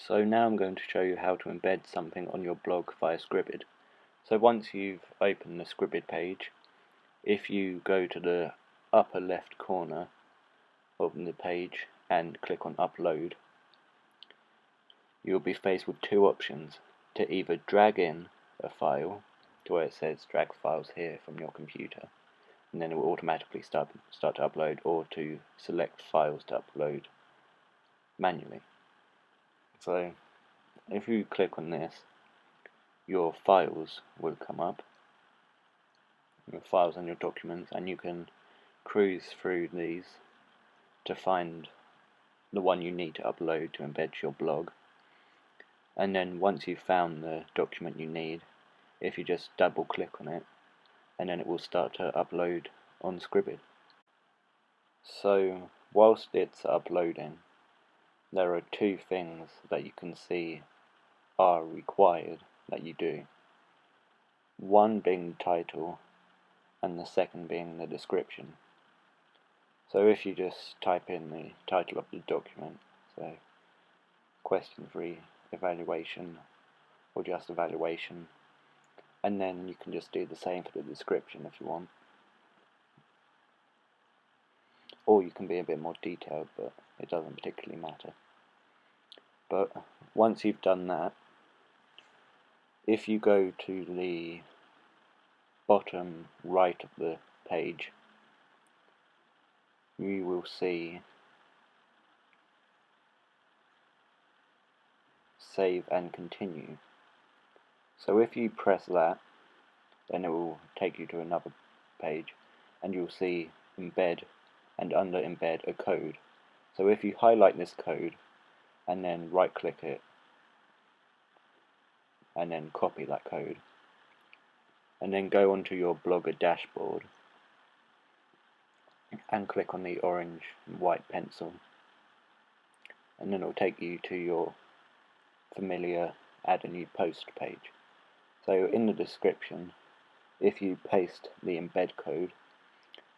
So now I'm going to show you how to embed something on your blog via Scribd. So once you've opened the Scribd page, if you go to the upper left corner of the page and click on Upload, you'll be faced with two options: to either drag in a file to where it says drag files here from your computer, and then it will automatically start to upload, or to select files to upload manually. So if you click on this, your files will come up, your files and your documents, and you can cruise through these to find the one you need to upload to embed to your blog. And then once you've found the document you need, if you just double click on it, and then it will start to upload on Scribd. So whilst it's uploading, there are two things that you can see are required that you do. One being the title, and the second being the description. So if you just type in the title of the document, so question 3 evaluation, or just evaluation, and then you can just do the same for the description if you want, or you can be a bit more detailed, but it doesn't particularly matter. But once you've done that, if you go to the bottom right of the page, you will see Save and Continue. So if you press that, then it will take you to another page, and you'll see Embed, and under Embed a code. So if you highlight this code and then right click it and then copy that code, and then go onto your Blogger dashboard and click on the orange and white pencil, and then it will take you to your familiar Add a New Post page. So in the description, if you paste the embed code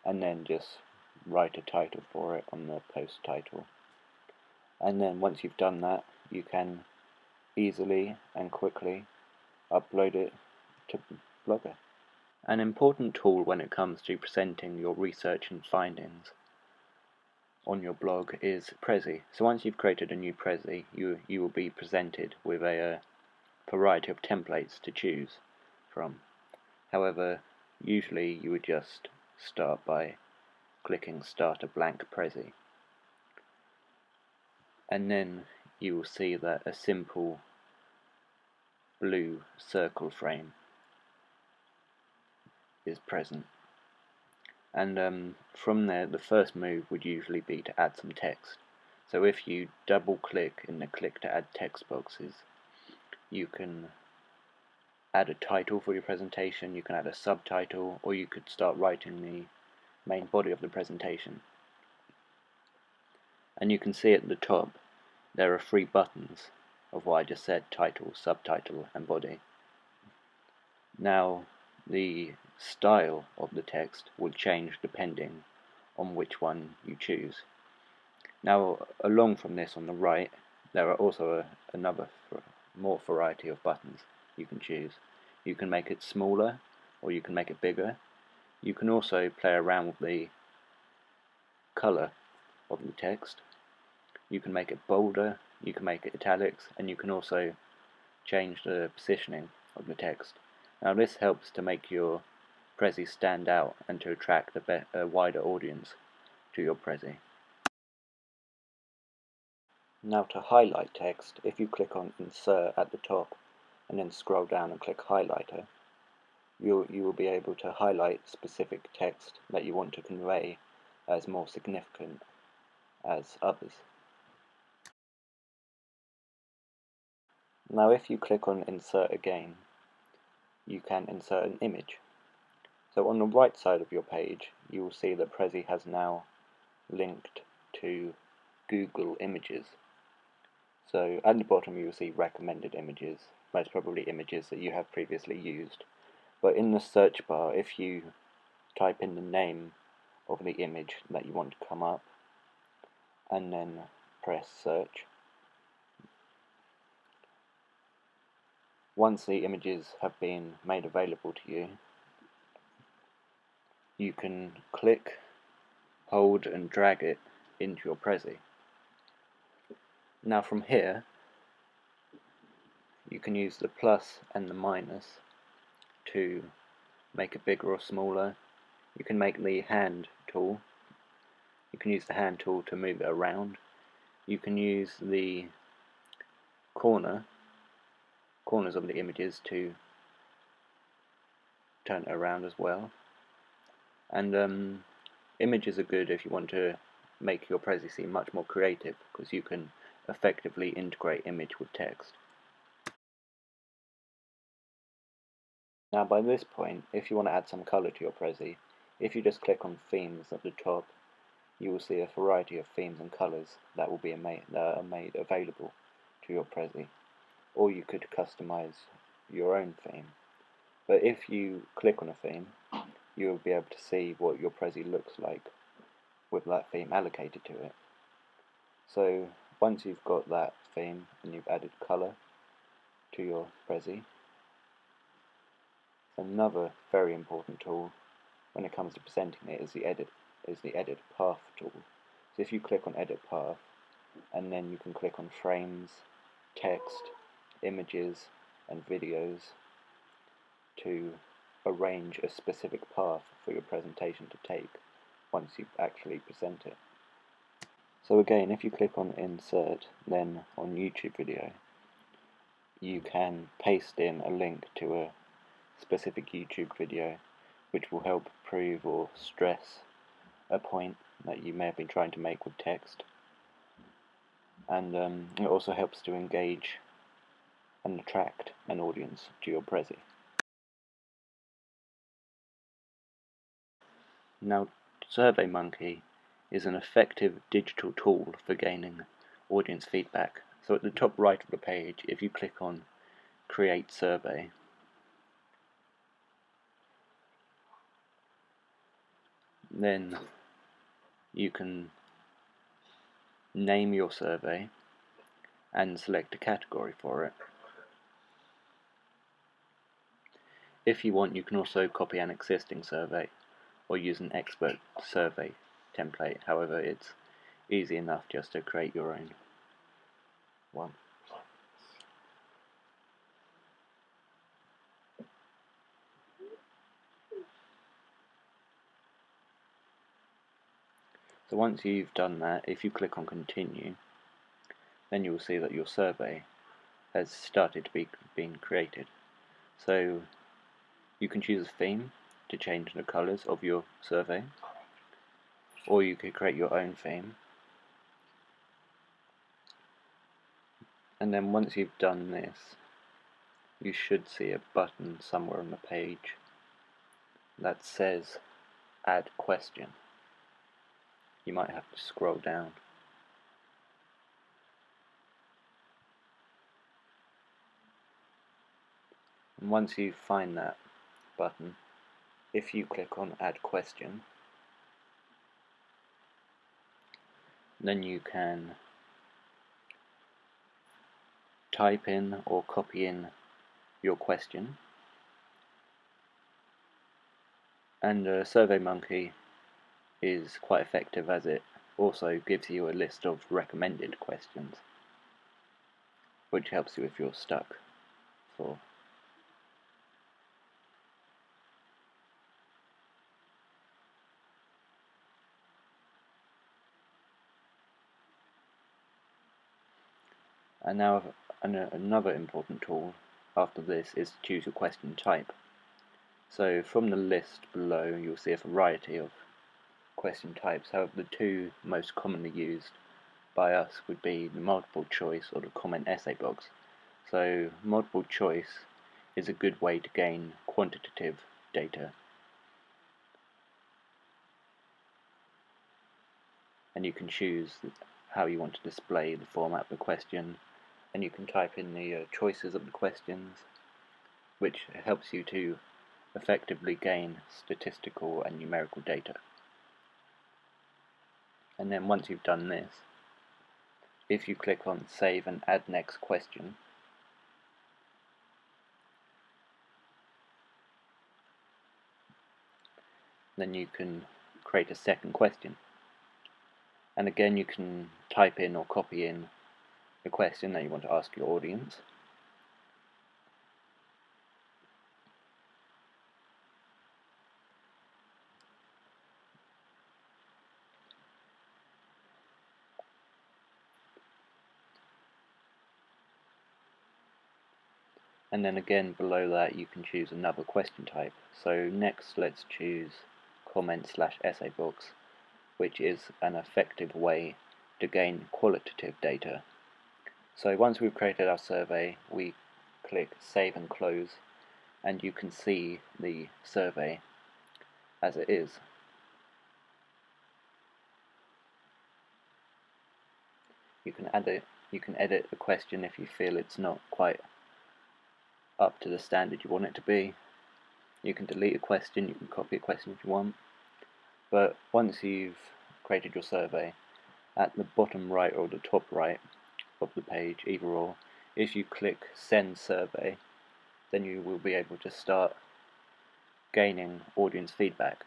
and then just write a title for it on the post title, and then once you've done that, you can easily and quickly upload it to Blogger. An important tool when it comes to presenting your research and findings on your blog is Prezi. So once you've created a new Prezi, you will be presented with a variety of templates to choose from. However, usually you would just start by clicking Start a Blank Prezi, and then you will see that a simple blue circle frame is present, and from there the first move would usually be to add some text. So if you double click in the Click to Add Text boxes, you can add a title for your presentation, you can add a subtitle, or you could start writing the main body of the presentation. And you can see at the top there are 3 buttons of what I just said: title, subtitle, and body. Now the style of the text will change depending on which one you choose. Now along from this on the right, there are also another more variety of buttons you can choose. You can make it smaller, or you can make it bigger. You can also play around with the color of the text. You can make it bolder, you can make it italics, and you can also change the positioning of the text. Now this helps to make your Prezi stand out and to attract a wider audience to your Prezi. Now to highlight text, if you click on Insert at the top and then scroll down and click Highlighter, you will be able to highlight specific text that you want to convey as more significant as others. Now if you click on Insert again, you can insert an image. So on the right side of your page, you will see that Prezi has now linked to Google Images. So at the bottom you will see recommended images, most probably images that you have previously used. But in the search bar, if you type in the name of the image that you want to come up, and then press search, once the images have been made available to you, you can click, hold and drag it into your Prezi. Now from here you can use the plus and the minus to make it bigger or smaller. You can make the hand tool. You can use the hand tool to move it around. You can use the corners of the images to turn it around as well. And images are good if you want to make your Prezi seem much more creative, because you can effectively integrate image with text. Now by this point, if you want to add some colour to your Prezi, if you just click on themes at the top, you will see a variety of themes and colours that are made available to your Prezi. Or you could customize your own theme. But if you click on a theme, you will be able to see what your Prezi looks like with that theme allocated to it. So once you've got that theme and you've added colour to your Prezi, another very important tool when it comes to presenting it is the edit path tool. So if you click on edit path, and then you can click on frames, text, images and videos to arrange a specific path for your presentation to take once you actually present it. So again, if you click on insert, then on YouTube video, you can paste in a link to a specific YouTube video which will help prove or stress a point that you may have been trying to make with text. And it also helps to engage and attract an audience to your Prezi. Now, SurveyMonkey is an effective digital tool for gaining audience feedback. So at the top right of the page, if you click on Create Survey, then you can name your survey and select a category for it. If you want, you can also copy an existing survey or use an expert survey template. However, it's easy enough just to create your own one. So once you've done that, if you click on continue, then you will see that your survey has started to be being created. So you can choose a theme to change the colours of your survey, or you could create your own theme. And then once you've done this, you should see a button somewhere on the page that says Add Question. You might have to scroll down. And once you find that button, if you click on Add Question, then you can type in or copy in your question, and SurveyMonkey is quite effective as it also gives you a list of recommended questions, which helps you if you're stuck for. And now another important tool after this is to choose your question type. So from the list below you'll see a variety of question types. However, the two most commonly used by us would be the multiple choice or the comment essay box. So multiple choice is a good way to gain quantitative data, and you can choose how you want to display the format of the question, and you can type in the choices of the questions, which helps you to effectively gain statistical and numerical data. And then once you've done this, if you click on Save and Add Next Question, then you can create a second question. And again, you can type in or copy in the question that you want to ask your audience. And then again below that you can choose another question type. So next let's choose comment/essay books, which is an effective way to gain qualitative data. So once we've created our survey, we click Save and Close, and you can see the survey as it is. You can edit the question if you feel it's not quite up to the standard you want it to be. You can delete a question, you can copy a question if you want. But once you've created your survey, at the bottom right or the top right of the page, either or, if you click Send Survey, then you will be able to start gaining audience feedback.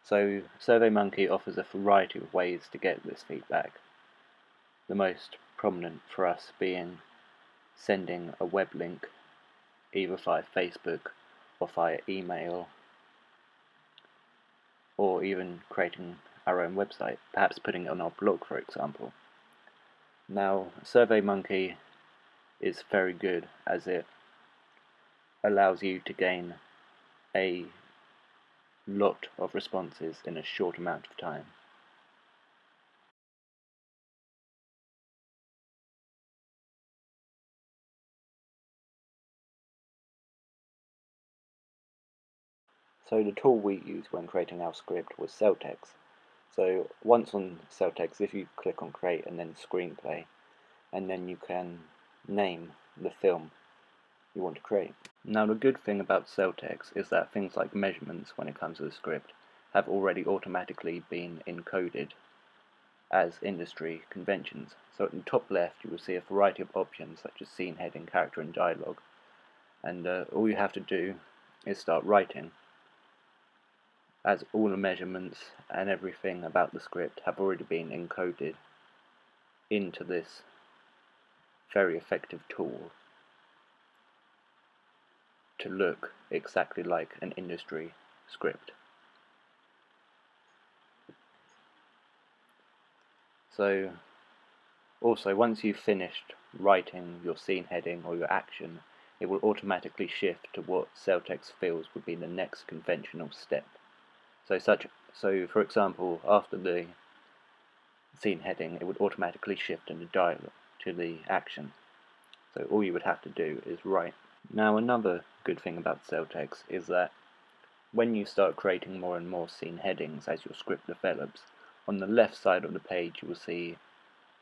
So SurveyMonkey offers a variety of ways to get this feedback. The most prominent for us being sending a web link either via Facebook or via email, or even creating our own website, perhaps putting it on our blog, for example. Now, SurveyMonkey is very good as it allows you to gain a lot of responses in a short amount of time. So the tool we used when creating our script was Celtx. So once on Celtx, if you click on Create and then Screenplay, and then you can name the film you want to create. Now the good thing about Celtx is that things like measurements when it comes to the script have already automatically been encoded as industry conventions. So at the top left you will see a variety of options such as scene heading, character and dialogue, and all you have to do is start writing, as all the measurements and everything about the script have already been encoded into this very effective tool to look exactly like an industry script. So also, once you've finished writing your scene heading or your action, it will automatically shift to what Celtx feels would be the next conventional step. So for example, after the scene heading, it would automatically shift in the dialogue to the action. So all you would have to do is write. Now another good thing about Celtx is that when you start creating more and more scene headings as your script develops, on the left side of the page you will see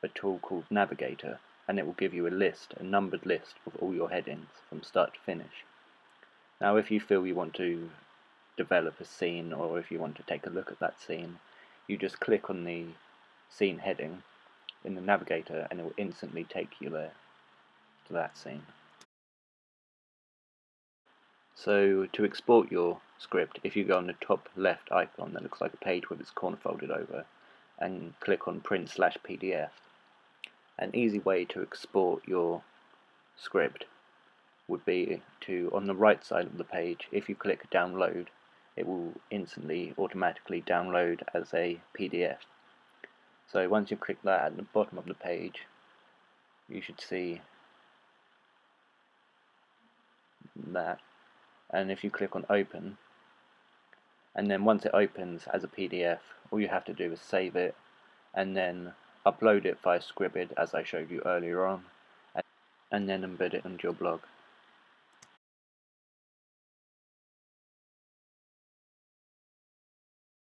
a tool called Navigator, and it will give you a numbered list of all your headings from start to finish. Now if you feel you want to develop a scene, or if you want to take a look at that scene, you just click on the scene heading in the Navigator and it will instantly take you there to that scene. So to export your script, if you go on the top left icon that looks like a page with its corner folded over and click on print/PDF, an easy way to export your script would be to, on the right side of the page, if you click download, it will instantly automatically download as a PDF. So once you click that at the bottom of the page, you should see that, and if you click on open, and then once it opens as a PDF, all you have to do is save it and then upload it via Scribd as I showed you earlier on, and then embed it onto your blog.